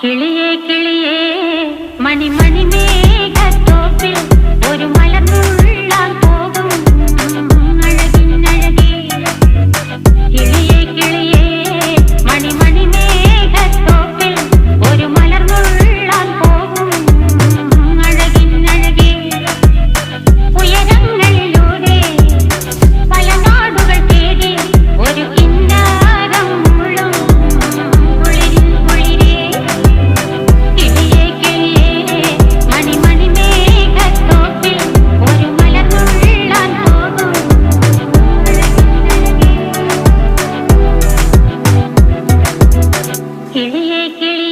കിളിയേ കിളിയേ മണിമണി മേഘത്തോപ്പിൽ ഒരു മലർന്നുള്ളാൻ പോകും അഴകിനഴകേ. കിളിയേ കിളിയേ മണിമണി മേഘത്തോപ്പിൽ ഒരു മലർന്നുള്ളാൻ പോകും അഴകിനഴകേ. ഉയരങ്ങളിലൂടെ പല നാടുകൾ തേടി ഒരു കിന്നാരം മുഴും കുളിരിൻ കുളിരേ. കിളിയേ കിളിയേ മണിമണി മേഘത്തോപ്പിൽ ഒരു മലർന്നുള്ളാൻ പോകും അഴകിനഴകേ. കിളിയേ കിളിയേ